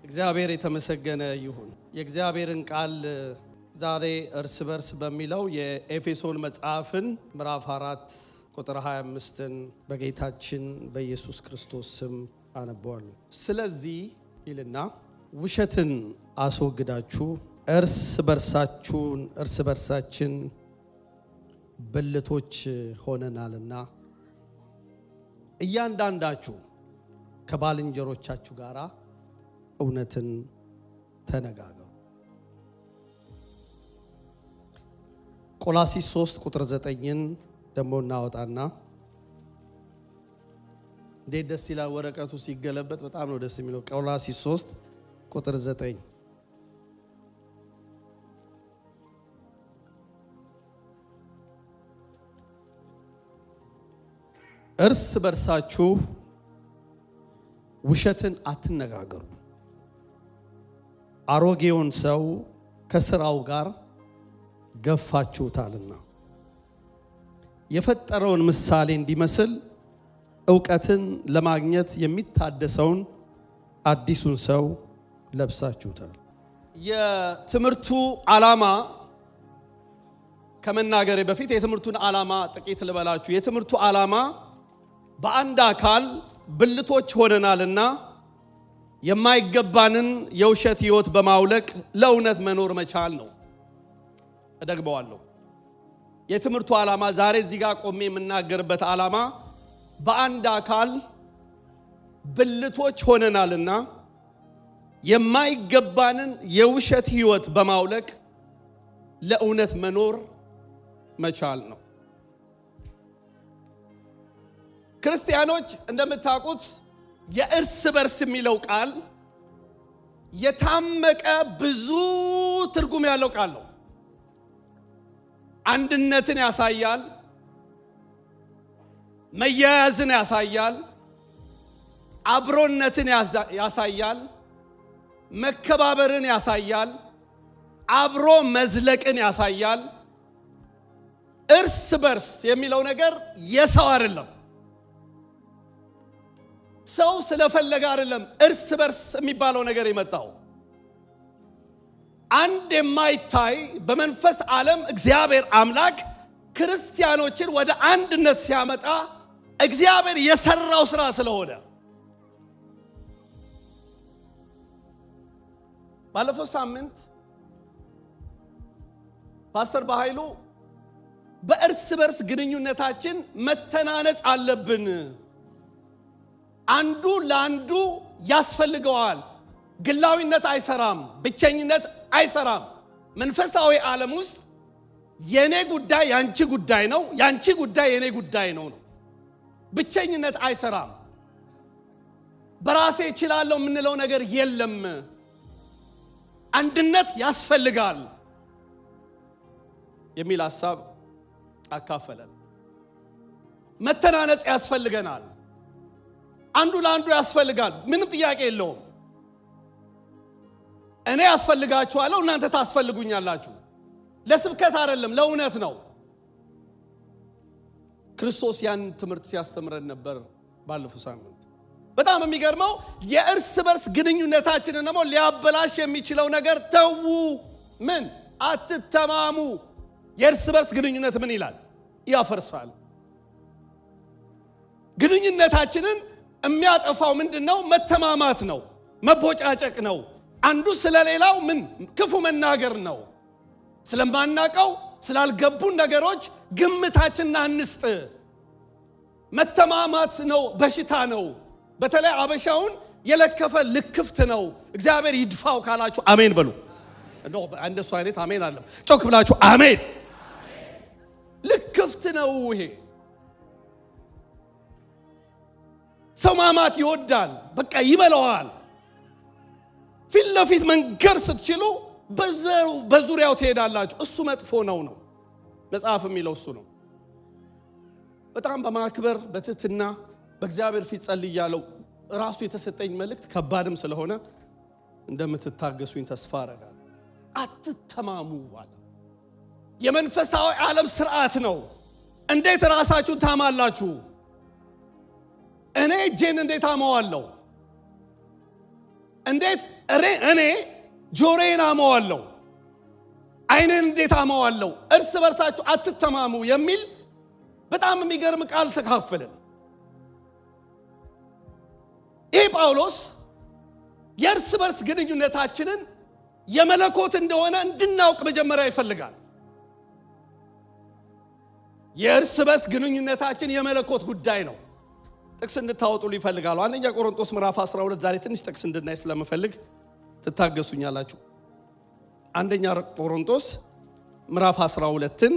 እግዚአብሔር የተመሰገነ ይሁን። የእግዚአብሔርን ቃል ዛሬ እርስ በርስ በሚለው የኤፌሶን መጽሐፍን ምዕራፍ 4 ቁጥር 25ን በጌታችን በኢየሱስ ክርስቶስ ስም አነበዋለሁ። ስለዚህ ይልና ውሸትን አስወግዳችሁ እርስ በርሳችን ብልቶች ሆነናልና እያንዳንዳችሁ ከባልንጀሮቻችሁ ጋር እውነትን ተነጋገሩ። ቆላስይስ 3 ቁጥር 9ን ደሞ እናወጣና እንዴት ደስ ይላል! ወረቀቱ ሲገለበጥ በጣም ነው ደስ የሚለው። ቆላስይስ 3 ቁጥር 9 እርስ በርሳችሁ ውሸትን አትነጋገሩ፣ አሮጌውን ሰው ከስራው ጋር ገፋችሁታልና የፈጠረውን ምሳሌ እንዲመስል ዕውቀትን ለማግኘት የሚታደሰውን አዲሱን ሰው ለብሳችሁታል። የትምህርቱ ዓላማ ከመናገሬ በፊት የትምህርቱን ዓላማ ጥቂት ልበላችሁ። የትምህርቱ ዓላማ በአንድ አካል ብልቶች ሆነናልና የማይገባንን የውሸት ሕይወት በማውለቅ ለእውነት መኖር መቻል ነው። እደግመዋለሁ። የትምህርቱ ዓላማ ዛሬ እዚህ ጋር ቆሜ የምናገርበት ዓላማ በአንድ አካል ብልቶች ሆነናልና የማይገባንን የውሸት ሕይወት በማውለቅ ለእውነት መኖር መቻል ነው። ክርስቲያኖች እንደምታውቁት የእርስ በርስ የሚለው ቃል የታመቀ ብዙ ትርጉም ያለው ቃል ነው። አንድነትን ያሳያል፣ መያያዝን ያሳያል፣ አብሮነትን ያሳያል፣ መከባበርን ያሳያል፣ አብሮ መዝለቅን ያሳያል። እርስ በርስ የሚለው ነገር የሰው አይደለም። ሰው ስለፈለገ አይደለም እርስ በርስ የሚባለው ነገር የመጣው። አንድ የማይታይ በመንፈስ ዓለም እግዚአብሔር አምላክ ክርስቲያኖችን ወደ አንድነት ሲያመጣ እግዚአብሔር የሰራው ስራ ስለሆነ ባለፈው ሳምንት ፓስተር በኃይሉ በእርስ በርስ ግንኙነታችን መተናነጽ አለብን፣ አንዱ ለአንዱ ያስፈልገዋል፣ ግላዊነት አይሰራም፣ ብቸኝነት አይሰራም። መንፈሳዊ ዓለም ውስጥ የኔ ጉዳይ ያንቺ ጉዳይ ነው፣ ያንቺ ጉዳይ የኔ ጉዳይ ነው። ብቸኝነት አይሰራም። በራሴ እችላለሁ የምንለው ነገር የለም። አንድነት ያስፈልጋል የሚል ሐሳብ አካፈለን። መተናነጽ ያስፈልገናል። አንዱ ለአንዱ ያስፈልጋል። ምንም ጥያቄ የለውም። እኔ ያስፈልጋችኋለሁ፣ እናንተ ታስፈልጉኛላችሁ። ለስብከት አይደለም፣ ለእውነት ነው። ክርስቶስ ያን ትምህርት ሲያስተምረን ነበር ባለፈው ሳምንት። በጣም የሚገርመው የእርስ በርስ ግንኙነታችንን ደግሞ ሊያበላሽ የሚችለው ነገር ተዉ። ምን? አትተማሙ። የእርስ በርስ ግንኙነት ምን ይላል? ያፈርሳል። ግንኙነታችንን የሚያጠፋው ምንድነው? መተማማት ነው፣ መቦጫጨቅ ነው። አንዱ ስለሌላው ምን ክፉ መናገር ነው። ስለማናቀው ስላልገቡን ነገሮች ግምታችንን አንስጥ። መተማማት ነው በሽታ ነው። በተለይ አበሻውን የለከፈ ልክፍት ነው። እግዚአብሔር ይድፋው ካላችሁ አሜን በሉ። እንደሱ አይነት አሜን አለም። ጮክ ብላችሁ አሜን። ልክፍት ነው ይሄ። ሰው ማማት ይወዳል፣ በቃ ይበላዋል። ፊት ለፊት መንገር ስትችሉ በዙሪያው ትሄዳላችሁ። እሱ መጥፎ ነው መጽሐፍ የሚለው እሱ ነው። በጣም በማክበር በትህትና በእግዚአብሔር ፊት ጸልያለሁ። ራሱ የተሰጠኝ መልእክት ከባድም ስለሆነ እንደምትታገሱኝ ተስፋ አደርጋለሁ። አትተማሙ አለ። የመንፈሳዊ ዓለም ስርዓት ነው። እንዴት ራሳችሁን ታማላችሁ? እኔ እጄን እንዴት አማዋለሁ? እንዴት እኔ ጆሮዬን አመዋለሁ፣ አይኔን እንዴት አመዋለሁ፣ እርስ በርሳችሁ አትተማሙ የሚል በጣም የሚገርም ቃል ተካፈልን። ይህ ጳውሎስ የእርስ በርስ ግንኙነታችንን የመለኮት እንደሆነ እንድናውቅ መጀመሪያ ይፈልጋል። የእርስ በርስ ግንኙነታችን የመለኮት ጉዳይ ነው። ጥቅስ እንድታወጡ ይፈልጋሉ። አንደኛ ቆሮንቶስ ምዕራፍ 12 ዛሬ ትንሽ ጥቅስ እንድናይ ስለምፈልግ ትታገሱኛላችሁ። አንደኛ ቆሮንቶስ ምዕራፍ 12ን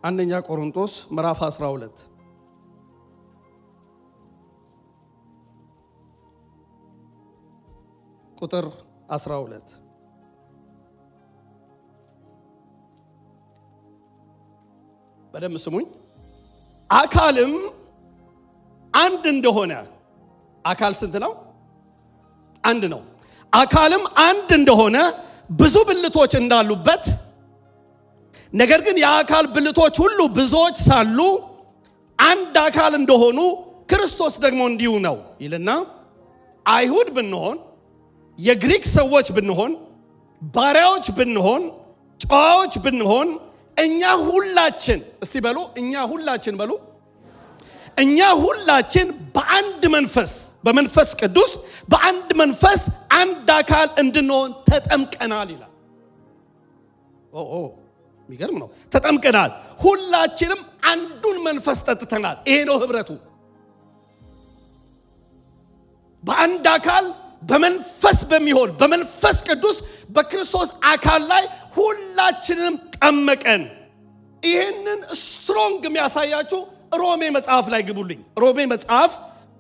አንደኛ ቆሮንቶስ ምዕራፍ 12 ቁጥር 12 በደም ስሙኝ። አካልም አንድ እንደሆነ፣ አካል ስንት ነው? አንድ ነው። አካልም አንድ እንደሆነ ብዙ ብልቶች እንዳሉበት፣ ነገር ግን የአካል ብልቶች ሁሉ ብዙዎች ሳሉ አንድ አካል እንደሆኑ ክርስቶስ ደግሞ እንዲሁ ነው ይልና አይሁድ ብንሆን፣ የግሪክ ሰዎች ብንሆን፣ ባሪያዎች ብንሆን፣ ጨዋዎች ብንሆን፣ እኛ ሁላችን እስቲ በሉ እኛ ሁላችን በሉ እኛ ሁላችን በአንድ መንፈስ በመንፈስ ቅዱስ በአንድ መንፈስ አንድ አካል እንድንሆን ተጠምቀናል ይላል። የሚገርም ነው። ተጠምቀናል፣ ሁላችንም አንዱን መንፈስ ጠጥተናል። ይሄ ነው ህብረቱ። በአንድ አካል በመንፈስ በሚሆን በመንፈስ ቅዱስ በክርስቶስ አካል ላይ ሁላችንም ጠመቀን። ይህንን ስትሮንግ የሚያሳያችሁ ሮሜ መጽሐፍ ላይ ግቡልኝ። ሮሜ መጽሐፍ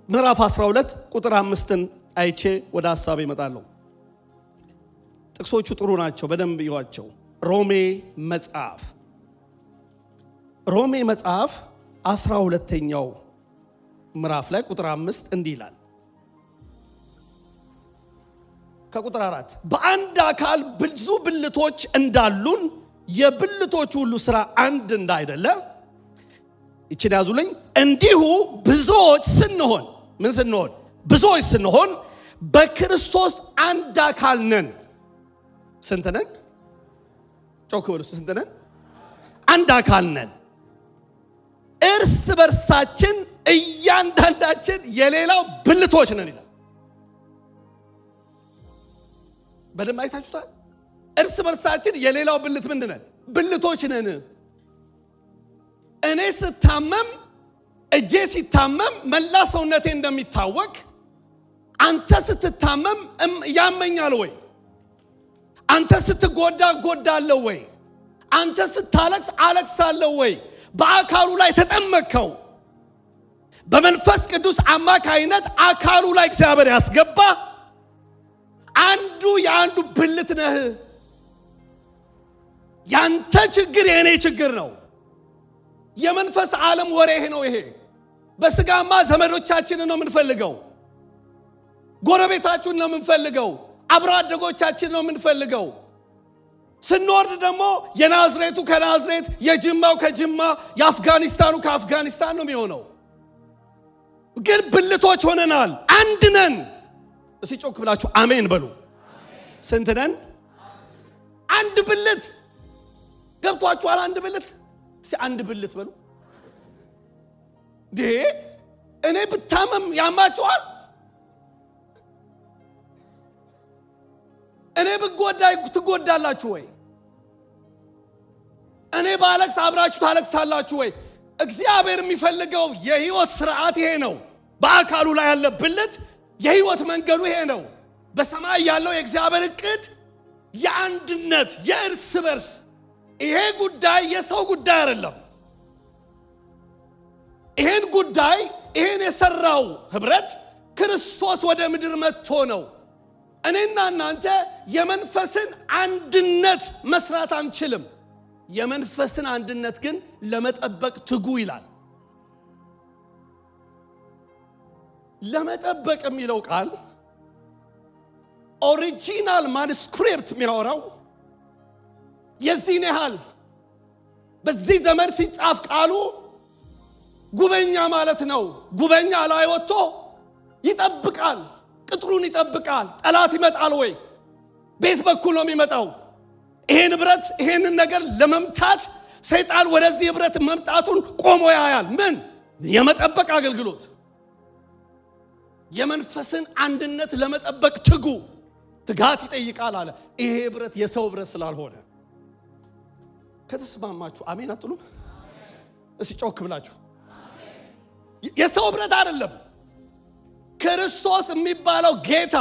ምዕራፍ 12 ቁጥር 5ን አይቼ ወደ ሐሳብ ይመጣለሁ። ጥቅሶቹ ጥሩ ናቸው፣ በደንብ ይዋቸው። ሮሜ መጽሐፍ 12ኛው ምዕራፍ ላይ ቁጥር 5 እንዲህ ይላል። ከቁጥር 4 በአንድ አካል ብዙ ብልቶች እንዳሉን የብልቶች ሁሉ ሥራ አንድ እንዳይደለ ይችን ያዙልኝ። እንዲሁ ብዙዎች ስንሆን ምን ስንሆን? ብዙዎች ስንሆን በክርስቶስ አንድ አካል ነን። ስንት ነን? ጮክ በሉ። ስንት ነን? አንድ አካል ነን። እርስ በርሳችን እያንዳንዳችን የሌላው ብልቶች ነን ይላል። በደንብ አይታችሁታል። እርስ በርሳችን የሌላው ብልት ምንድን ነን? ብልቶች ነን። እኔ ስታመም፣ እጄ ሲታመም መላ ሰውነቴ እንደሚታወቅ አንተ ስትታመም ያመኛል ወይ? አንተ ስትጎዳ ጎዳለሁ ወይ? አንተ ስታለቅስ አለቅሳለሁ ወይ? በአካሉ ላይ ተጠመቅከው። በመንፈስ ቅዱስ አማካይነት አካሉ ላይ እግዚአብሔር ያስገባ አንዱ የአንዱ ብልት ነህ። ያንተ ችግር የእኔ ችግር ነው። የመንፈስ ዓለም ወሬ ነው ይሄ። በስጋማ ዘመዶቻችንን ነው የምንፈልገው፣ ጎረቤታችሁን ነው የምንፈልገው፣ አብሮ አደጎቻችን ነው የምንፈልገው። ስንወርድ ደግሞ የናዝሬቱ ከናዝሬት፣ የጅማው ከጅማ፣ የአፍጋኒስታኑ ከአፍጋኒስታን ነው የሚሆነው። ግን ብልቶች ሆነናል፣ አንድ ነን። እስቲ ጮክ ብላችሁ አሜን በሉ። ስንት ነን? አንድ ብልት። ገብቷችኋል? አንድ ብልት። እስቲ አንድ ብልት በሉ። እኔ ብታመም ያማችኋል? እኔ ብጎዳ ትጎዳላችሁ ወይ? እኔ ባለቅስ አብራችሁ ታለቅሳላችሁ ወይ? እግዚአብሔር የሚፈልገው የህይወት ስርዓት ይሄ ነው። በአካሉ ላይ ያለ ብልት የህይወት መንገዱ ይሄ ነው። በሰማይ ያለው የእግዚአብሔር እቅድ የአንድነት የእርስ በርስ ይሄ ጉዳይ የሰው ጉዳይ አይደለም። ይሄን ጉዳይ ይሄን የሰራው ህብረት ክርስቶስ ወደ ምድር መጥቶ ነው። እኔና እናንተ የመንፈስን አንድነት መስራት አንችልም። የመንፈስን አንድነት ግን ለመጠበቅ ትጉ ይላል። ለመጠበቅ የሚለው ቃል ኦሪጂናል ማኑስክሪፕት የሚያወራው የዚህን ያህል በዚህ ዘመን ሲጻፍ ቃሉ ጉበኛ ማለት ነው። ጉበኛ ላይ ወጥቶ ይጠብቃል፣ ቅጥሩን ይጠብቃል። ጠላት ይመጣል ወይ? ቤት በኩል ነው የሚመጣው። ይሄን ህብረት ይሄንን ነገር ለመምታት ሰይጣን ወደዚህ ህብረት መምጣቱን ቆሞ ያያል። ምን የመጠበቅ አገልግሎት፣ የመንፈስን አንድነት ለመጠበቅ ትጋት ይጠይቃል አለ። ይሄ ህብረት የሰው ህብረት ስላልሆነ ከተስማማችሁ አሜን አትሉም? እስቲ ጮክ ብላችሁ የሰው ህብረት አይደለም። ክርስቶስ የሚባለው ጌታ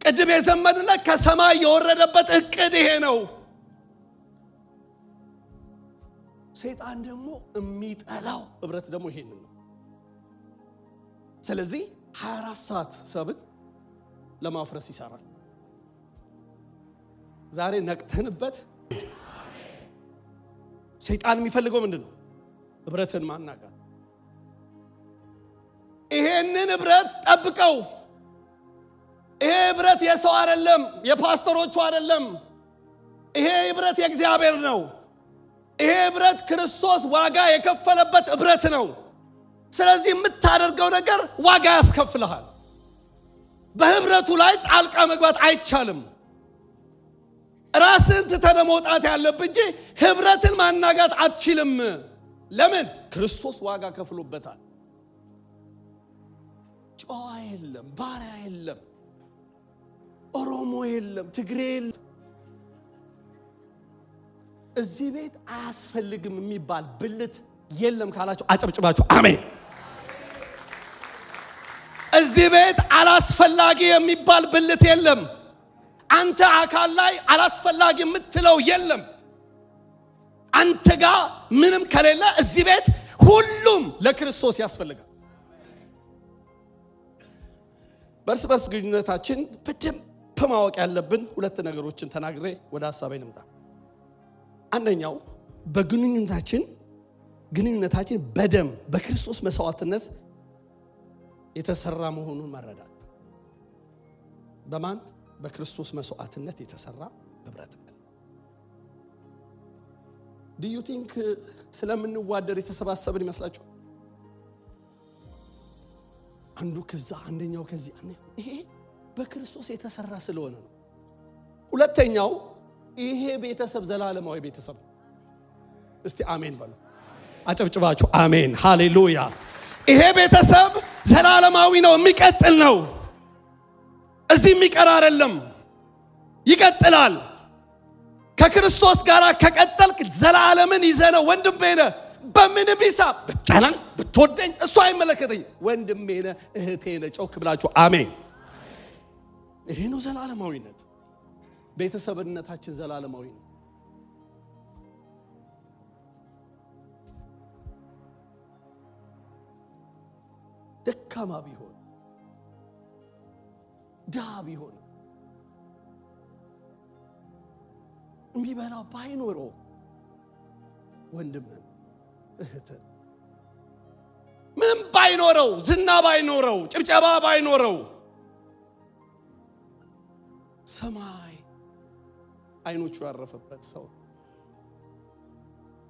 ቅድም የዘመንለት ከሰማይ የወረደበት እቅድ ይሄ ነው። ሰይጣን ደግሞ የሚጠላው ህብረት ደግሞ ይሄንን ነው። ስለዚህ 24 ሰዓት ሰብን ለማፍረስ ይሰራል። ዛሬ ነቅተንበት ሰይጣን የሚፈልገው ምንድነው? ህብረትን ማናጋት። ይሄንን ህብረት ጠብቀው። ይሄ ህብረት የሰው አይደለም፣ የፓስተሮቹ አይደለም። ይሄ ህብረት የእግዚአብሔር ነው። ይሄ ህብረት ክርስቶስ ዋጋ የከፈለበት ህብረት ነው። ስለዚህ የምታደርገው ነገር ዋጋ ያስከፍልሃል። በህብረቱ ላይ ጣልቃ መግባት አይቻልም። ራስን ትተህ መውጣት ያለብህ እንጂ ህብረትን ማናጋት አትችልም። ለምን? ክርስቶስ ዋጋ ከፍሎበታል። ጨዋ የለም፣ ባሪያ የለም፣ ኦሮሞ የለም፣ ትግሬ የለም። እዚህ ቤት አያስፈልግም የሚባል ብልት የለም ካላችሁ አጨብጭባችሁ አሜን። እዚህ ቤት አላስፈላጊ የሚባል ብልት የለም። አንተ አካል ላይ አላስፈላጊ የምትለው የለም። አንተ ጋር ምንም ከሌለ እዚህ ቤት ሁሉም ለክርስቶስ ያስፈልጋል። በርስ በርስ ግንኙነታችን በደንብ ማወቅ ያለብን ሁለት ነገሮችን ተናግሬ ወደ ሐሳቤ ልምጣ። አንደኛው ግንኙነታችን በደም በክርስቶስ መስዋዕትነት የተሰራ መሆኑን መረዳት። በማን? በክርስቶስ መስዋዕትነት የተሰራ ህብረት። do you think ስለምንዋደድ የተሰባሰብን ይመስላችኋል? አንዱ ከዛ አንደኛው ከዚህ ይሄ በክርስቶስ የተሰራ ስለሆነ ነው። ሁለተኛው ይሄ ቤተሰብ ዘላለማዊ ቤተሰብ። እስቲ አሜን በሉ። አጨብጭባችሁ አሜን ሃሌሉያ። ይሄ ቤተሰብ ዘላለማዊ ነው፣ የሚቀጥል ነው። እዚህ የሚቀር አይደለም፣ ይቀጥላል። ከክርስቶስ ጋር ከቀጠልክ ዘላለምን ይዘነው ወንድሜ ነህ። በምንም ሂሳብ ብትጠላኝ ብትወደኝ እሱ አይመለከተኝ። ወንድሜ ነህ፣ እህቴ ነህ። ጮክ ብላችሁ አሜን። ይሄ ነው ዘላለማዊነት። ቤተሰብነታችን ዘላለማዊ ነው። ደካማ ቢሆን ድሃ ቢሆን የሚበላው ባይኖረው ወንድምን እህትን ምንም ባይኖረው ዝና ባይኖረው ጭብጨባ ባይኖረው ሰማይ አይኖቹ ያረፈበት ሰው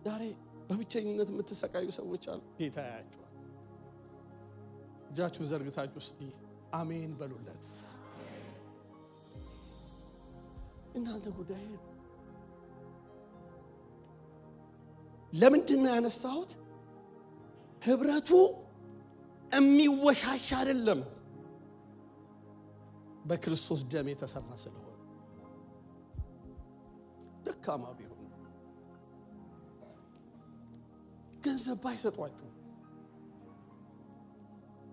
ዛሬ በብቸኝነት የምትሰቃዩ ሰዎች አሉ። ጌታ ያያችኋል። እጃችሁን ዘርግታችሁ እስቲ አሜን በሉለት። እናንተ ጉዳይ ለምንድን ነው ያነሳሁት? ህብረቱ የሚወሻሽ አይደለም፣ በክርስቶስ ደም የተሰራ ስለሆነ። ደካማ ቢሆን ገንዘብ ባይሰጧችሁ፣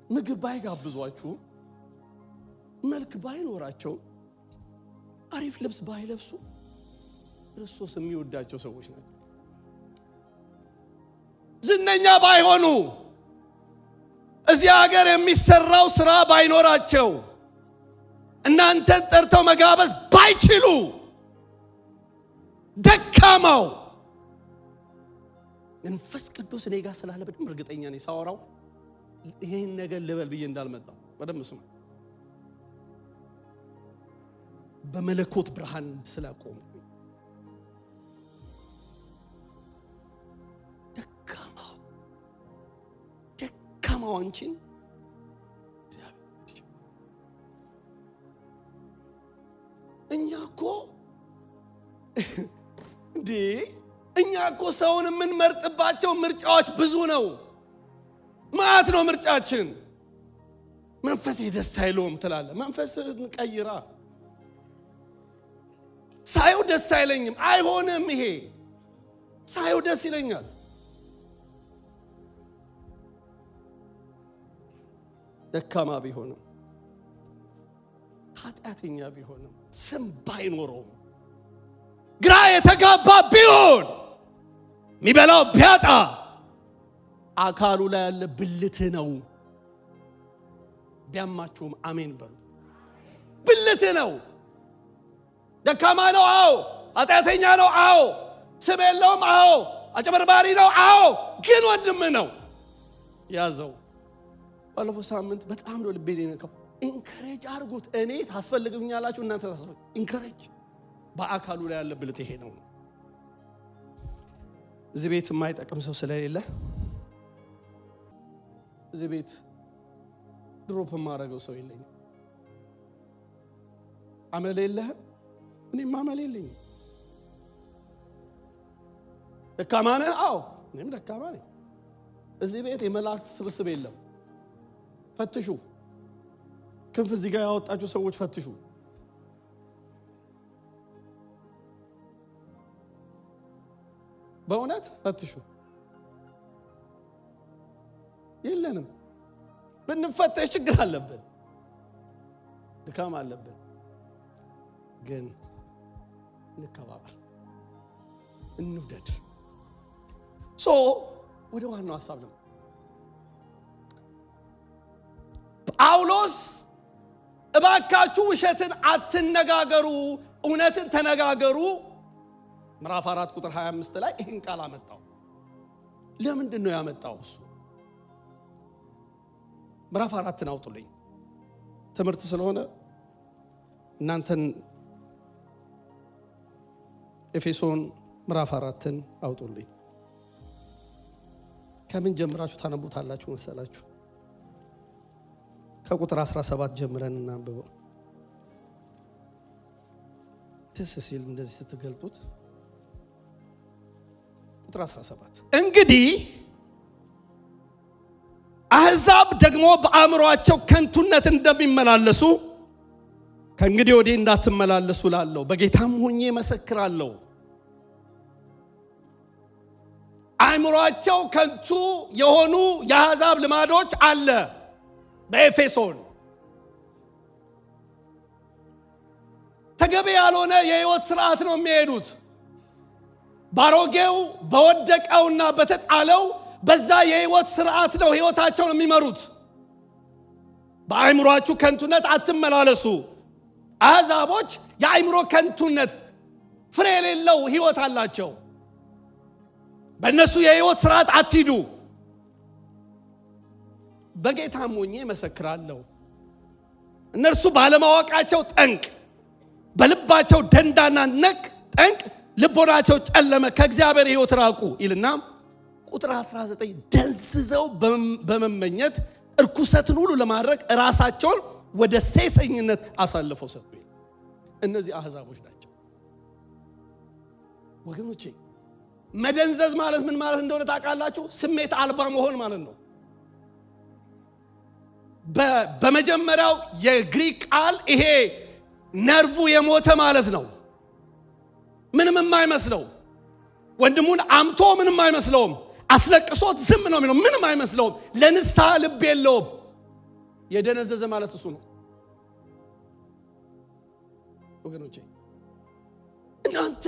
ምግብ ባይጋብዟችሁ፣ መልክ ባይኖራቸው፣ አሪፍ ልብስ ባይለብሱ ክርስቶስ የሚወዳቸው ሰዎች ናቸው። ዝነኛ ባይሆኑ፣ እዚህ ሀገር የሚሰራው ስራ ባይኖራቸው፣ እናንተን ጠርተው መጋበዝ ባይችሉ፣ ደካማው መንፈስ ቅዱስ እኔ ጋር ስላለ በደንብ እርግጠኛ ነኝ ሳወራው ይሄን ነገር ልበል ብዬ እንዳልመጣው በደንብ ስማ። በመለኮት ብርሃን ስለቆምኩ ደካማው አንቺን እኮ እንዴ እኛ እኮ ሰውን የምንመርጥባቸው ምርጫዎች ብዙ ነው ማለት ነው ምርጫችን መንፈስ ደስ አይለውም ትላለህ መንፈስን ቀይራ ሳይው ደስ አይለኝም አይሆንም ይሄ ሳይው ደስ ይለኛል ደካማ ቢሆንም ኃጢአተኛ ቢሆንም ስም ባይኖረውም ግራ የተጋባ ቢሆን ሚበላው ቢያጣ አካሉ ላይ ያለ ብልት ነው ቢያማችሁም አሜን በሉ ብልት ነው ደካማ ነው አዎ ኃጢአተኛ ነው አዎ ስም የለውም አዎ አጭበርባሪ ነው አዎ ግን ወንድም ነው ያዘው ባለፈው ሳምንት በጣም ነው ልቤ የነካው ኢንከሬጅ አድርጉት እኔ ታስፈልጉኛላችሁ እናንተ ታስፈልጉ ኢንከሬጅ በአካሉ ላይ ያለ ብልት ይሄ ነው እዚህ ቤት የማይጠቅም ሰው ስለሌለ እዚህ ቤት ድሮፕ ማረገው ሰው የለኝም አመል የለህ እኔም አመል የለኝም ደካማ ነህ አዎ እኔም ደካማ ነኝ እዚህ ቤት የመላእክት ስብስብ የለም ፈትሹ ክንፍ እዚህ ጋር ያወጣችሁ ሰዎች ፈትሹ በእውነት ፈትሹ የለንም ብንፈተሽ ችግር አለብን ድካም አለብን ግን እንከባበር እንውደድ ወደ ዋናው ሐሳብ ነው ጳውሎስ እባካችሁ ውሸትን አትነጋገሩ እውነትን ተነጋገሩ ምዕራፍ 4 ቁጥር 25 ላይ ይህን ቃል አመጣው ለምንድን ነው ያመጣው እሱ ምዕራፍ 4ን አውጡልኝ ትምህርት ስለሆነ እናንተን ኤፌሶን ምዕራፍ 4ን አውጡልኝ ከምን ጀምራችሁ ታነቡታላችሁ መሰላችሁ ከቁጥር 17 ጀምረን እናንብበው ተሰሲል እንደዚህ ስትገልጡት ቁጥር 17 እንግዲህ አሕዛብ ደግሞ በአእምሮአቸው ከንቱነት እንደሚመላለሱ ከእንግዲህ ወዲህ እንዳትመላለሱ ላለው በጌታም ሆኜ መሰክራለሁ አእምሮአቸው ከንቱ የሆኑ የአሕዛብ ልማዶች አለ በኤፌሶን ተገቢ ያልሆነ የህይወት ስርዓት ነው የሚሄዱት ባሮጌው በወደቀውና በተጣለው በዛ የህይወት ስርዓት ነው ህይወታቸውን የሚመሩት በአእምሮአችሁ ከንቱነት አትመላለሱ አሕዛቦች የአእምሮ ከንቱነት ፍሬ የሌለው ህይወት አላቸው በእነሱ የህይወት ስርዓት አትሂዱ በጌታም ሆኜ መሰክራለሁ እነርሱ ባለማወቃቸው ጠንቅ በልባቸው ደንዳናነት ጠንቅ ልቦናቸው ጨለመ ከእግዚአብሔር ህይወት ራቁ ይልና ቁጥር 19 ደንዝዘው በመመኘት እርኩሰትን ሁሉ ለማድረግ ራሳቸውን ወደ ሴሰኝነት አሳልፈው ሰጡ እነዚህ አሕዛቦች ናቸው ወገኖቼ መደንዘዝ ማለት ምን ማለት እንደሆነ ታውቃላችሁ ስሜት አልባ መሆን ማለት ነው በመጀመሪያው የግሪክ ቃል ይሄ ነርቭ የሞተ ማለት ነው ምንም የማይመስለው ወንድሙን አምቶ ምንም አይመስለውም አስለቅሶት ዝም ነው የሚለው ምንም አይመስለውም ለንስሐ ልብ የለውም የደነዘዘ ማለት እሱ ነው ወገኖቼ እናንተ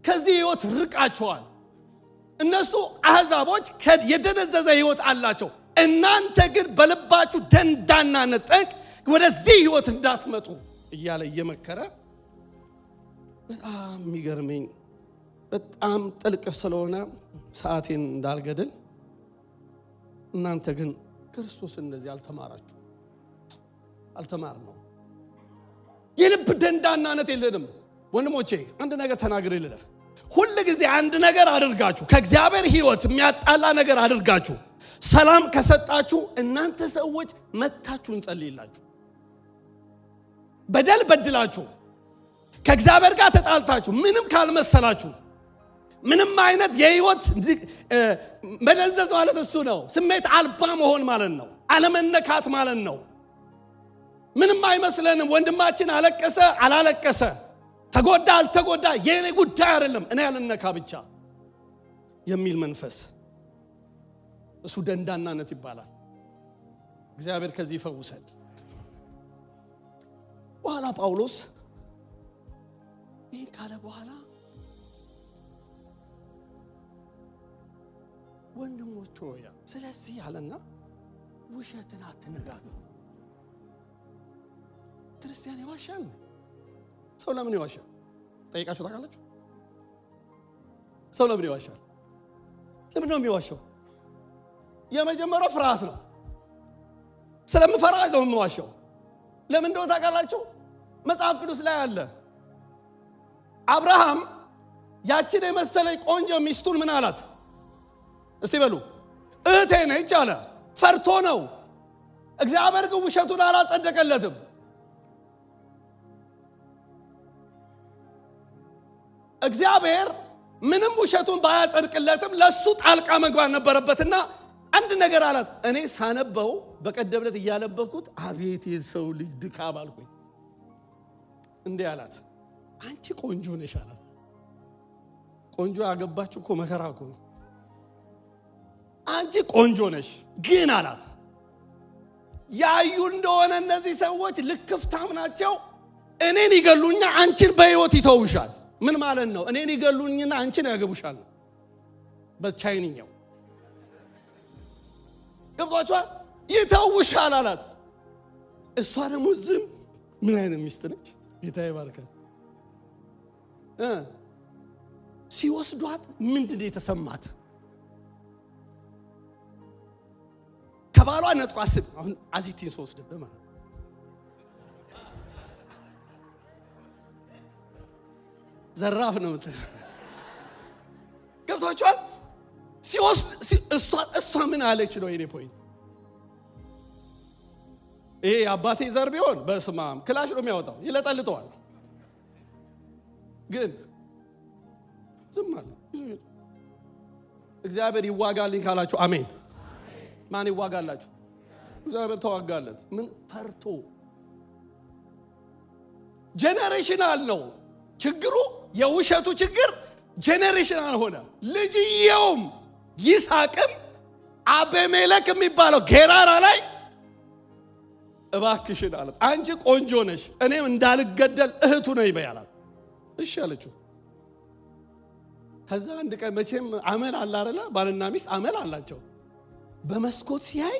ከዚህ ህይወት ርቃችኋል እነሱ አሕዛቦች የደነዘዘ ህይወት አላቸው እናንተ ግን በልባችሁ ደንዳናነት ጠንቅ ወደዚህ ህይወት እንዳትመጡ እያለ እየመከረ በጣም የሚገርመኝ በጣም ጥልቅ ስለሆነ ሰዓቴን እንዳልገድል እናንተ ግን ክርስቶስ እንደዚህ አልተማርነው የልብ ደንዳናነት የለንም ወንድሞቼ አንድ ነገር ተናግሬ ልለፍ ሁሉ ጊዜ አንድ ነገር አድርጋችሁ ከእግዚአብሔር ህይወት የሚያጣላ ነገር አድርጋችሁ ሰላም ከሰጣችሁ እናንተ ሰዎች መታችሁ እንጸልይላችሁ በደል በድላችሁ ከእግዚአብሔር ጋር ተጣልታችሁ ምንም ካልመሰላችሁ ምንም አይነት የህይወት መደንዘዝ ማለት እሱ ነው። ስሜት አልባ መሆን ማለት ነው። አለመነካት ማለት ነው። ምንም አይመስለንም። ወንድማችን አለቀሰ አላለቀሰ፣ ተጎዳ አልተጎዳ የኔ ጉዳይ አይደለም፣ እኔ ያልነካ ብቻ የሚል መንፈስ እሱ ደንዳናነት ይባላል። እግዚአብሔር ከዚህ ይፈውሰን። በኋላ ጳውሎስ ይህ ካለ በኋላ ወንድሞች ሆይ ስለዚህ ያለና ውሸትን አትነጋገሩ። ክርስቲያን ይዋሻል? ሰው ለምን ይዋሻል? ጠይቃችሁ ታውቃላችሁ? ሰው ለምን ይዋሻል? ለምን ነው የሚዋሻው? የመጀመሪያው ፍርሃት ነው። ስለምፈራ ነው የሚዋሻው። ለምን እንደው ታውቃላችሁ? መጽሐፍ ቅዱስ ላይ አለ። አብርሃም ያችን የመሰለኝ ቆንጆ ሚስቱን ምን አላት? እስቲ በሉ እህቴ ነች አለ። ፈርቶ ነው። እግዚአብሔር ግን ውሸቱን አላጸደቀለትም። እግዚአብሔር ምንም ውሸቱን ባያጸድቅለትም ለሱ ጣልቃ መግባት ነበረበትና አንድ ነገር አላት። እኔ ሳነበው በቀደምለት እያነበብኩት አቤት የሰው ልጅ ድካም አልኩኝ። እንዴ አላት፣ አንቺ ቆንጆ ነሽ አላት። ቆንጆ ያገባችሁ እኮ መከራ እኮ ነው። አንቺ ቆንጆ ነሽ ግን አላት፣ ያዩ እንደሆነ እነዚህ ሰዎች ልክፍታም ናቸው። እኔን ይገሉኛ አንቺን በህይወት ይተውሻል። ምን ማለት ነው? እኔን ይገሉኝና አንቺን ያገቡሻል። በቻይንኛው ገብቷችኋል? ይተውሻል አላት። እሷ ደግሞ ዝም ምን አይነት ሚስት ነች? ጌታ ይባርካት። ሲወስዷት ምንድነው የተሰማት? ከባሏ ነጥቋ አስብ። አሁን አዚቲን ወስደበት ማለት ዘራፍ ነው እንት ገብቷችኋል? ሲወስድ እሷ ምን አለች ነው የኔ ፖይንት። ይሄ አባቴ ዘር ቢሆን በስማም ክላሽ ነው የሚያወጣው፣ ይለጠልጠዋል። ግን ዝም አለ። እግዚአብሔር ይዋጋልኝ ካላችሁ አሜን። ማን ይዋጋላችሁ? እግዚአብሔር ተዋጋለት። ምን ፈርቶ? ጄነሬሽናል ነው ችግሩ። የውሸቱ ችግር ጄነሬሽናል ሆነ። ልጅየውም ይስሐቅም አቤሜሌክ የሚባለው ጌራራ ላይ እባክሽን አላት፣ አንቺ ቆንጆ ነሽ፣ እኔም እንዳልገደል እህቱ ነኝ በያላት። እሺ አለችው። ከዛ አንድ ቀን መቼም አመል አለ አይደለ? ባልና ሚስት አመል አላቸው። በመስኮት ሲያይ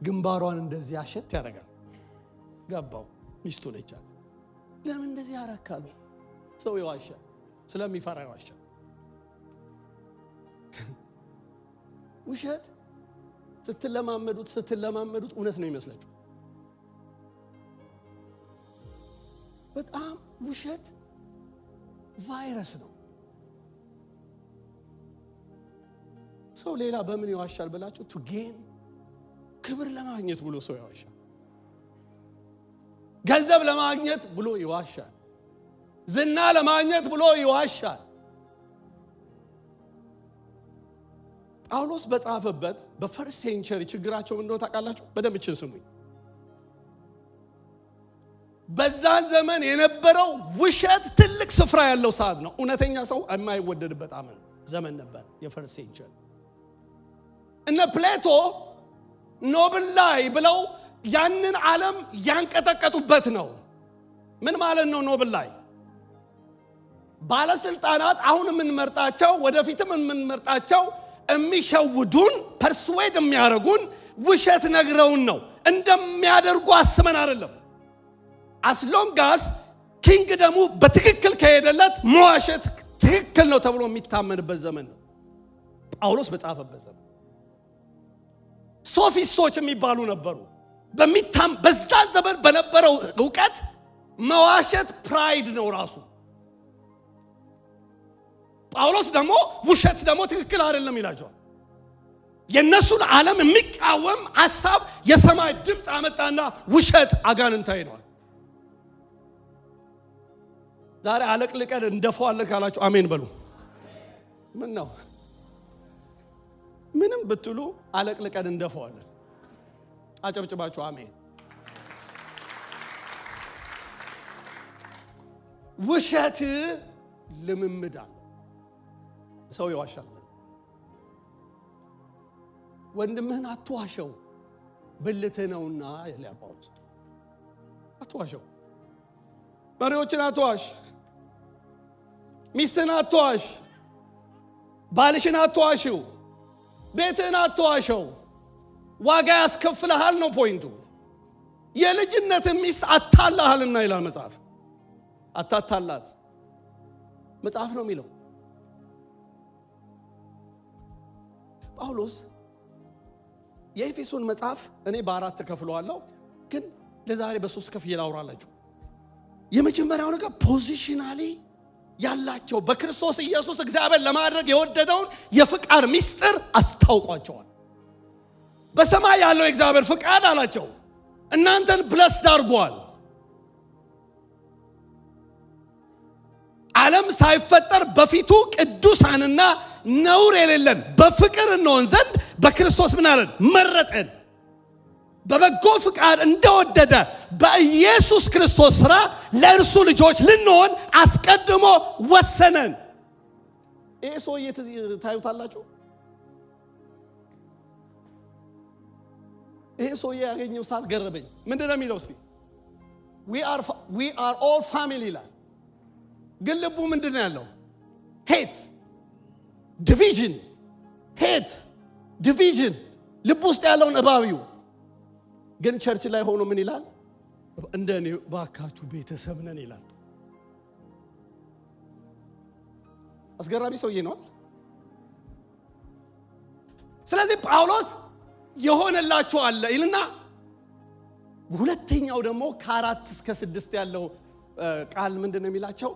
ግንባሯን እንደዚህ አሸት ያደርጋል። ገባው ሚስቱ ነች አለ። ለምን እንደዚህ ያረካሉ? ሰው ይዋሻል፣ ስለሚፈራ ይዋሻል። ውሸት ስትለማመዱት እውነት ነው ይመስላችሁ። በጣም ውሸት ቫይረስ ነው። ሰው ሌላ በምን ይዋሻል ብላችሁ ቱጌን ክብር ለማግኘት ብሎ ሰው ይዋሻል። ገንዘብ ለማግኘት ብሎ ይዋሻል። ዝና ለማግኘት ብሎ ይዋሻል። ጳውሎስ በጻፈበት በፈርስት ሴንቸሪ ችግራቸው ምን እንደሆነ ታውቃላችሁ? በደንብ እችን ስሙኝ። በዛን ዘመን የነበረው ውሸት ትልቅ ስፍራ ያለው ሰዓት ነው። እውነተኛ ሰው የማይወደድበት ዘመን ነበር የፈርስት ሴንቸሪ። እነ ፕሌቶ ኖብል ላይ ብለው ያንን ዓለም ያንቀጠቀጡበት ነው። ምን ማለት ነው ኖብል ላይ? ባለስልጣናት አሁን የምንመርጣቸው ወደፊትም የምንመርጣቸው የሚሸውዱን ፐርስዌድ የሚያደርጉን ውሸት ነግረውን ነው። እንደሚያደርጉ አስመን አይደለም። አስሎንጋስ ኪንግ ደሙ በትክክል ከሄደለት መዋሸት ትክክል ነው ተብሎ የሚታመንበት ዘመን ነው ጳውሎስ በጻፈበት ዘመን። ሶፊስቶች የሚባሉ ነበሩ። በዛ ዘመን በነበረው ዕውቀት መዋሸት ፕራይድ ነው ራሱ። ጳውሎስ ደግሞ ውሸት ደግሞ ትክክል አይደለም ይላቸዋል። የነሱን ዓለም የሚቃወም ሐሳብ የሰማይ ድምፅ አመጣና ውሸት አጋንንታዊ ነው። ዛሬ አለቅልቀን እንደፈዋለን ካላችሁ አሜን በሉ። ምን ነው ምንም ብትሉ አለቅልቀን እንደፈዋለን። አጨብጭባችሁ አሜን። ውሸት ልምምድ አለ። ሰው ይዋሻል። ወንድምህን አትዋሸው ብልትህ ነውና ይላል ጳውሎስ። አትዋሸው። መሪዎችን አትዋሽ፣ ሚስትህን አትዋሽ፣ ባልሽን አትዋሽው፣ ቤትህን አትዋሸው። ዋጋ ያስከፍልሃል ነው ፖይንቱ። የልጅነትህ ሚስት አታላሃልና ይላል መጽሐፍ። አታታላት መጽሐፍ ነው የሚለው። ጳውሎስ የኤፌሶን መጽሐፍ እኔ በአራት ከፍለዋለሁ፣ ግን ለዛሬ በሶስት ከፍዬ ላውራላችሁ። የመጀመሪያው ነገር ፖዚሽናሊ ያላቸው በክርስቶስ ኢየሱስ እግዚአብሔር ለማድረግ የወደደውን የፍቃድ ምስጢር አስታውቋቸዋል። በሰማይ ያለው የእግዚአብሔር ፍቃድ አላቸው እናንተን ብለስድ አድርጓል። ዓለም ሳይፈጠር በፊቱ ቅዱሳንና ነውር የሌለን በፍቅር እንሆን ዘንድ በክርስቶስ ምን አለን? መረጠን። በበጎ ፍቃድ እንደወደደ በኢየሱስ ክርስቶስ ሥራ ለእርሱ ልጆች ልንሆን አስቀድሞ ወሰነን። ይሄ ሰውዬ ታዩታላችሁ። ይሄ ሰውዬ ያገኘው ሰዓት ገረበኝ። ምንድነው የሚለው? እስቲ we are all family ይላል። ግን ልቡ ምንድነው ያለው? ሄት ዲቪዥን፣ ሄት ዲቪዥን ልቡ ውስጥ ያለውን እባቢው። ግን ቸርች ላይ ሆኖ ምን ይላል? እንደኔ ባካችሁ ቤተሰብ ነን ይላል። አስገራሚ ሰውዬ ነው። ስለዚህ ጳውሎስ የሆነላችሁ አለ ይልና ሁለተኛው ደግሞ ከ4 እስከ 6 ያለው ቃል ምንድነው የሚላቸው?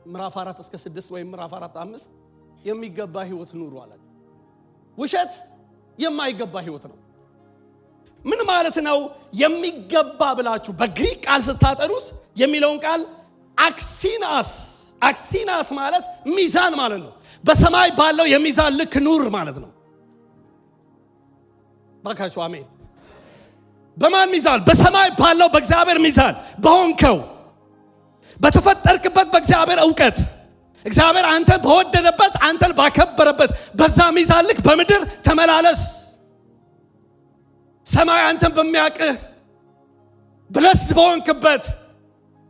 ምዕራፍ 4 እስከ 6 ወይም ምዕራፍ 4 5 የሚገባ ህይወት ኑሩ አለ። ውሸት የማይገባ ህይወት ነው። ምን ማለት ነው? የሚገባ ብላችሁ በግሪክ ቃል ስታጠሩስ የሚለውን ቃል አክሲናስ ማለት ሚዛን ማለት ነው። በሰማይ ባለው የሚዛን ልክ ኑር ማለት ነው። ባካችሁ አሜን። በማን ሚዛን? በሰማይ ባለው በእግዚአብሔር ሚዛን በሆንከው በተፈጠርክበት በእግዚአብሔር ዕውቀት እግዚአብሔር አንተ በወደደበት አንተን ባከበረበት በዛ ሚዛን ልክ በምድር ተመላለስ። ሰማይ አንተን በሚያቅህ ብለስድ በሆንክበት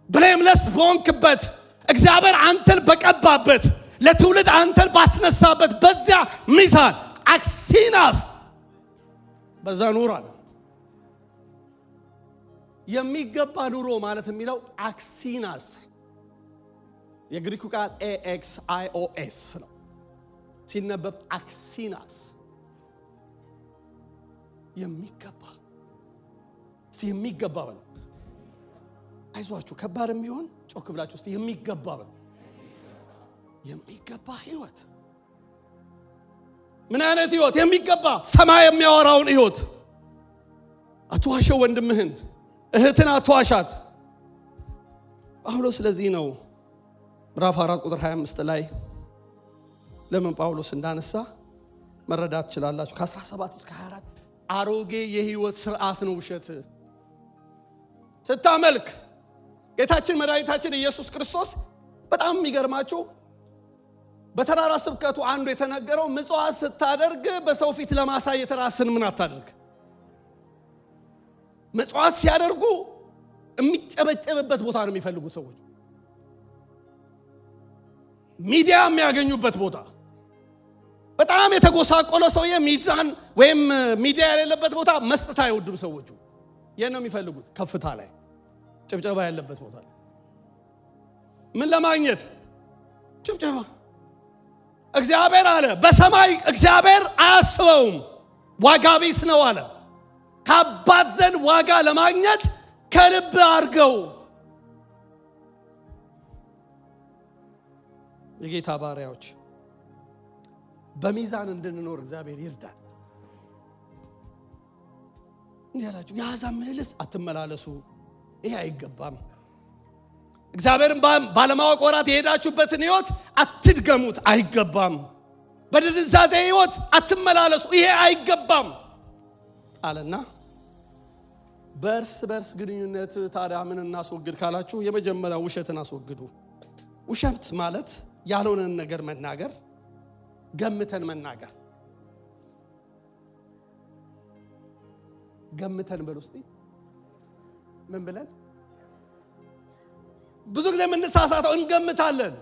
ብሌምለስ በሆንክበት እግዚአብሔር አንተን በቀባበት ለትውልድ አንተን ባስነሳበት በዚያ ሚዛን አክሲናስ በዛ ኑር አለ። የሚገባ ኑሮ ማለት የሚለው አክሲናስ የግሪኩ ቃል AXIOS ነው። ሲነበብ አክሲናስ የሚገባ በለው። አይዟችሁ ከባድ የሚሆን ጮክ ብላችሁ እስቲ የሚገባ በለው። የሚገባ ህይወት ምን አይነት ህይወት? የሚገባ ሰማይ የሚያወራውን ህይወት። አትዋሸው ወንድምህን፣ እህትን አትዋሻት። ጳውሎስ ስለዚህ ነው ምዕራፍ 4 ቁጥር 25 ላይ ለምን ጳውሎስ እንዳነሳ መረዳት ትችላላችሁ። ከ17 እስከ 24 አሮጌ የህይወት ስርዓት ነው ውሸት። ስታመልክ ጌታችን መድኃኒታችን ኢየሱስ ክርስቶስ በጣም የሚገርማችሁ በተራራ ስብከቱ አንዱ የተነገረው ምጽዋት ስታደርግ በሰው ፊት ለማሳየት ራስን ምን አታደርግ። ምጽዋት ሲያደርጉ የሚጨበጨብበት ቦታ ነው የሚፈልጉት ሰዎች፣ ሚዲያ የሚያገኙበት ቦታ። በጣም የተጎሳቆለ ሰውዬ ሚዛን ወይም ሚዲያ የሌለበት ቦታ መስጠት አይወዱም ሰዎቹ። የት ነው የሚፈልጉት? ከፍታ ላይ ጭብጨባ ያለበት ቦታ ላይ። ምን ለማግኘት? ጭብጨባ። እግዚአብሔር አለ በሰማይ እግዚአብሔር አያስበውም፣ ዋጋ ቢስ ነው አለ። ከአባት ዘንድ ዋጋ ለማግኘት ከልብ አድርገው። የጌታ ባሪያዎች በሚዛን እንድንኖር እግዚአብሔር ይርዳል። እንዲህ ያላችሁ የአሕዛብ ምልልስ አትመላለሱ፣ ይሄ አይገባም። እግዚአብሔርን ባለማወቅ ወራት የሄዳችሁበትን ሕይወት አትድገሙት፣ አይገባም። በድንዛዜ ሕይወት አትመላለሱ፣ ይሄ አይገባም አለና በርስ ግንኙነት ታዲያ ምን እናስወግድ ካላችሁ የመጀመሪያው ውሸትን አስወግዱ። ውሸት ማለት ያልሆነን ነገር መናገር፣ ገምተን መናገር። ገምተን በሉስቲ ምን ብለን ብዙ ጊዜ የምንሳሳተው እንገምታለን።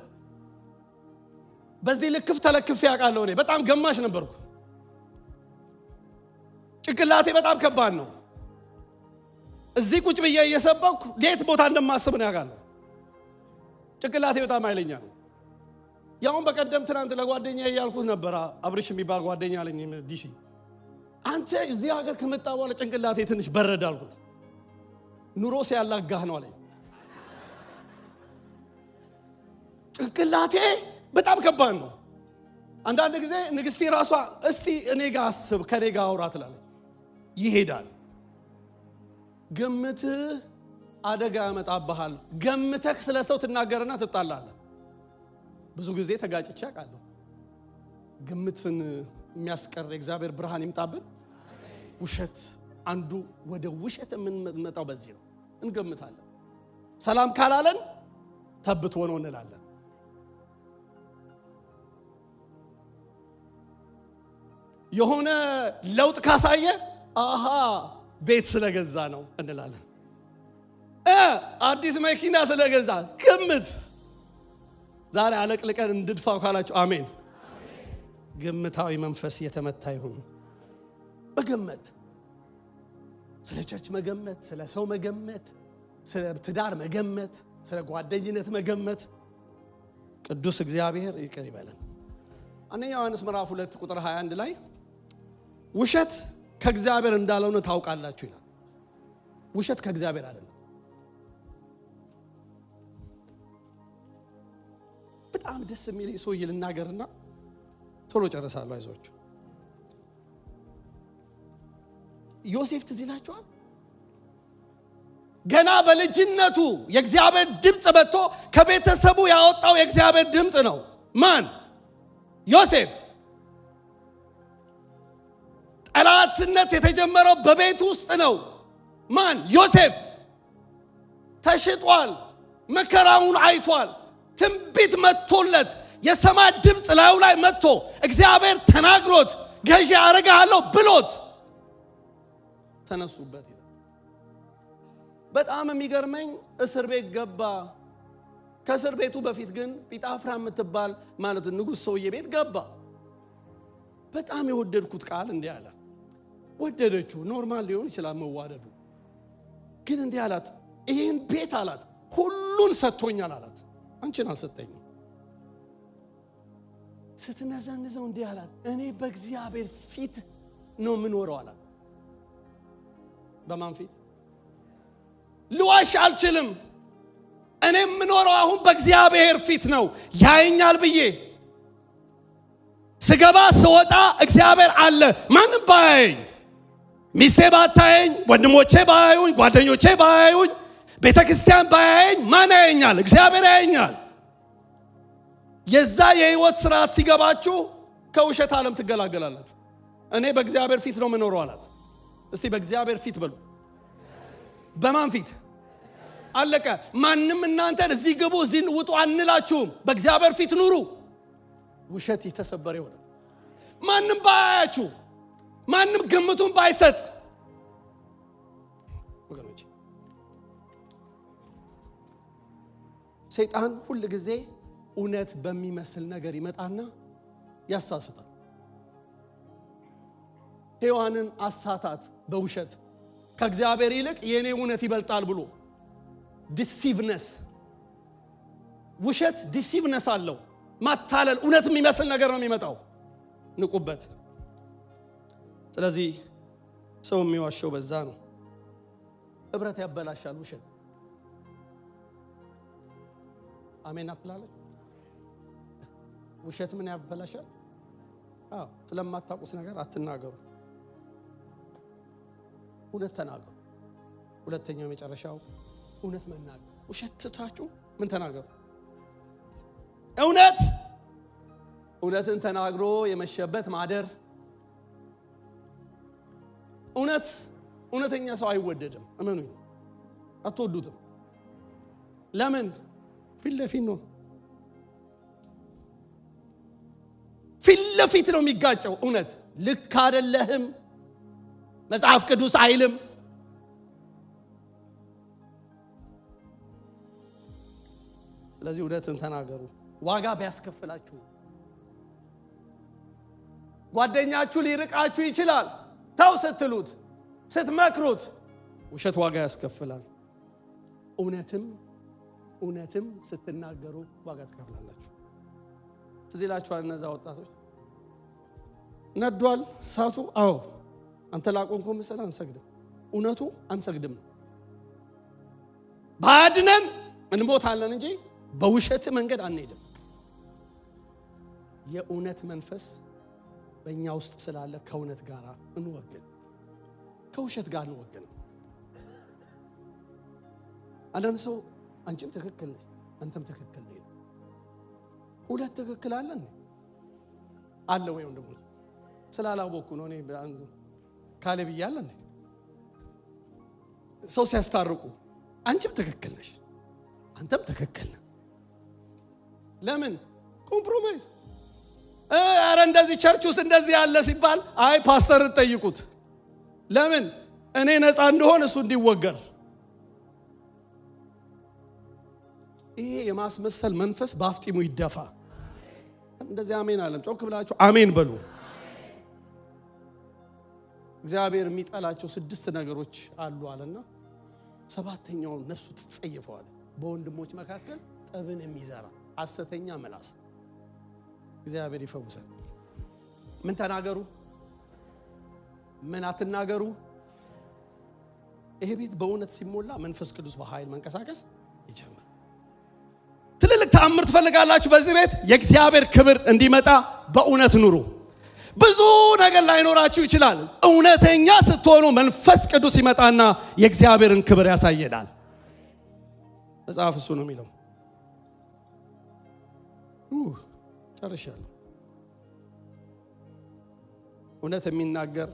በዚህ ልክፍ ተለክፍ ያውቃለሁ። እኔ በጣም ገማሽ ነበርኩ። ጭንቅላቴ በጣም ከባድ ነው። እዚህ ቁጭ ብዬ እየሰበኩ ሌት ቦታ እንደማስብ ነው ያውቃለሁ። ጭንቅላቴ በጣም ኃይለኛ ነው። ያውን በቀደም ትናንት ለጓደኛዬ ያልኩት ነበር። አብርሽ የሚባል ጓደኛ አለኝ ዲሲ። አንተ እዚህ ሀገር ከመጣ በኋላ ጭንቅላቴ ትንሽ በረድ አልኩት። ኑሮ ሲያላጋህ ነው አለኝ። ጭንቅላቴ በጣም ከባድ ነው። አንዳንድ ጊዜ ንግስቴ ራሷ እስቲ እኔ ጋር አስብ ከኔ ጋር አውራ ትላለች። ይሄዳል። ግምትህ አደጋ ያመጣብሃል። ገምተህ ስለ ሰው ትናገርና ትጣላለህ። ብዙ ጊዜ ተጋጭቼ አውቃለሁ። ግምትን የሚያስቀር እግዚአብሔር ብርሃን ይምጣብን። ውሸት አንዱ ወደ ውሸት የምንመጣው በዚህ ነው። እንገምታለን። ሰላም ካላለን ተብቶ ነው እንላለን። የሆነ ለውጥ ካሳየ አሃ ቤት ስለገዛ ነው እንላለን። አዲስ መኪና ስለገዛ ግምት። ዛሬ አለቅልቀን እንድድፋው ካላችሁ አሜን። ግምታዊ መንፈስ የተመታ ይሁን። በግምት ስለ ቸርች መገመት፣ ስለ ሰው መገመት፣ ስለ ትዳር መገመት፣ ስለ ጓደኝነት መገመት ቅዱስ እግዚአብሔር ይቅር ይበለን። አንደኛ ዮሐንስ ምዕራፍ 2 ቁጥር 21 ላይ ውሸት ከእግዚአብሔር እንዳልሆነ ታውቃላችሁ ይላል። ውሸት ከእግዚአብሔር አይደለም። በጣም ደስ የሚል ሰው ይልናገርና ቶሎ ጨርሳለሁ። አይዟችሁ። ዮሴፍ ትዝ ይላችኋል። ገና በልጅነቱ የእግዚአብሔር ድምጽ መጥቶ ከቤተሰቡ ያወጣው የእግዚአብሔር ድምጽ ነው። ማን? ዮሴፍ። ጠላትነት የተጀመረው በቤት ውስጥ ነው። ማን? ዮሴፍ። ተሽጧል። መከራውን አይቷል። ትንቢት መጥቶለት የሰማይ ድምጽ ላዩ ላይ መጥቶ እግዚአብሔር ተናግሮት ገዢ አረጋለሁ ብሎት ተነሱበት ይላል። በጣም የሚገርመኝ እስር ቤት ገባ። ከእስር ቤቱ በፊት ግን ጲጣፍራ የምትባል ማለት ንጉሥ ሰውዬ ቤት ገባ። በጣም የወደድኩት ቃል እንዲህ አለ። ወደደችው። ኖርማል ሊሆን ይችላል መዋደዱ። ግን እንዲህ አላት፣ ይህን ቤት አላት ሁሉን ሰጥቶኛል አላት። አንቺን አልሰጠኝም። ስትነዘንዘው እንዲህ አላት፣ እኔ በእግዚአብሔር ፊት ነው የምኖረው አላት። በማን ፊት? ልዋሽ አልችልም። እኔ የምኖረው አሁን በእግዚአብሔር ፊት ነው። ያየኛል ብዬ ስገባ ስወጣ እግዚአብሔር አለ። ማንም ባያየኝ፣ ሚስቴ ባታየኝ፣ ወንድሞቼ ባያዩኝ፣ ጓደኞቼ ባያዩኝ፣ ቤተክርስቲያን ባያየኝ ማን ያየኛል? እግዚአብሔር ያየኛል። የዛ የህይወት ስርዓት ሲገባችሁ ከውሸት ዓለም ትገላገላላችሁ። እኔ በእግዚአብሔር ፊት ነው የምኖረው አላት። እስቲ በእግዚአብሔር ፊት በሉ። በማን ፊት? አለቀ። ማንም እናንተን እዚህ ግቡ እዚህ ውጡ አንላችሁም። በእግዚአብሔር ፊት ኑሩ። ውሸት የተሰበረ ይሆናል። ማንም ባያያችሁ፣ ማንም ግምቱን ባይሰጥ ወገኖች፣ ሰይጣን ሁሉ ጊዜ እውነት በሚመስል ነገር ይመጣና ያሳስታል። ሔዋንን አሳታት በውሸት ከእግዚአብሔር ይልቅ የኔ እውነት ይበልጣል ብሎ። ዲሲቭነስ፣ ውሸት ዲሲቭነስ አለው። ማታለል፣ እውነት የሚመስል ነገር ነው የሚመጣው። ንቁበት። ስለዚህ ሰው የሚዋሸው በዛ ነው። ህብረት ያበላሻል ውሸት። አሜን አትላለች። ውሸት ምን ያበላሻል? ስለማታውቁት ነገር አትናገሩ፣ እውነት ተናገሩ። ሁለተኛው የመጨረሻው እውነት መናገር። ውሸት ትታችሁ ምን ተናገሩ? እውነትን ተናግሮ የመሸበት ማደር። እውነተኛ ሰው አይወደድም። እመኑኝ፣ አትወዱትም። ለምን? ፊት ለፊት ነው፣ ፊት ለፊት ነው የሚጋጨው። እውነት ልክ አይደለህም፣ መጽሐፍ ቅዱስ አይልም። ስለዚህ እውነትን ተናገሩ፣ ዋጋ ቢያስከፍላችሁ። ጓደኛችሁ ሊርቃችሁ ይችላል። ተው ስትሉት፣ ስትመክሩት ውሸት ዋጋ ያስከፍላል። እውነትም ስትናገሩ ዋጋ ትከፍላላችሁ። ስለዚህ ላችኋል እነዛ ወጣቶች ነዷል ሳቱ። አዎ አንተ ላቆንኮ መሰለ አንሰግድም። እውነቱ አንሰግድም። ባድነን እንሞታለን እንጂ በውሸት መንገድ አንሄድም። የእውነት መንፈስ በእኛ ውስጥ ስላለ ከእውነት ጋር እንወግን፣ ከውሸት ጋር እንወግን። አንዳንድ ሰው አንቺም ትክክል ነሽ አንተም ትክክል ነህ። ሁለት ትክክል አለ ወይ ወንድሞች? ስላላወኩ ነው እኔ አንዱ ካሌብ ይያለ እንዴ ሰው ሲያስታርቁ አንቺም ትክክል ነሽ አንተም ትክክል ነህ። ለምን ኮምፕሮማይዝ? አረ እንደዚህ ቸርች ውስጥ እንደዚህ ያለ ሲባል አይ ፓስተር ጠይቁት። ለምን? እኔ ነፃ እንደሆነ እሱ እንዲወገር። ይሄ የማስመሰል መንፈስ በአፍጢሙ ይደፋ። እንደዚህ አሜን አለም። ጮክ ብላችሁ አሜን በሉ። እግዚአብሔር የሚጠላቸው 6 ነገሮች አሉ አለና 7ኛው ነፍሱ ትጸየፈዋል። በወንድሞች መካከል ጠብን የሚዘራ ሐሰተኛ ምላስ። እግዚአብሔር ይፈውሰን። ምን ተናገሩ? ምን አትናገሩ? ይሄ ቤት በእውነት ሲሞላ መንፈስ ቅዱስ በኃይል መንቀሳቀስ ይጀምራል። ትልልቅ ተአምር ትፈልጋላችሁ? በዚህ ቤት የእግዚአብሔር ክብር እንዲመጣ በእውነት ኑሩ። ብዙ ነገር ላይኖራችሁ ይችላል። እውነተኛ ስትሆኑ መንፈስ ቅዱስ ይመጣና የእግዚአብሔርን ክብር ያሳየናል። መጽሐፍ እሱ ነው የሚለው። ጨርሻለሁ። እውነት የሚናገር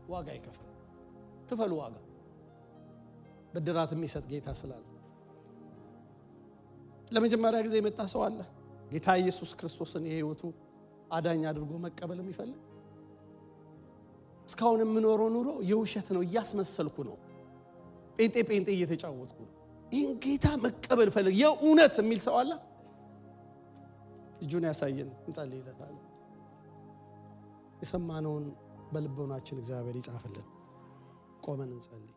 ዋጋ ይከፍል። ክፈሉ ዋጋ። ብድራት የሚሰጥ ጌታ ስላለ። ለመጀመሪያ ጊዜ የመጣ ሰው አለ ጌታ ኢየሱስ ክርስቶስን የህይወቱ አዳኝ አድርጎ መቀበል የሚፈልግ? እስካሁን የምኖረው ኑሮ የውሸት ነው፣ እያስመሰልኩ ነው፣ ጴንጤ እየተጫወትኩ ነው። ይህን ጌታ መቀበል ፈልግ የእውነት የሚል ሰው አለ? እጁን ያሳየን። እንጸልይለታለን። የሰማነውን በልቦናችን እግዚአብሔር ይጻፍልን። ቆመን እንጸልይ።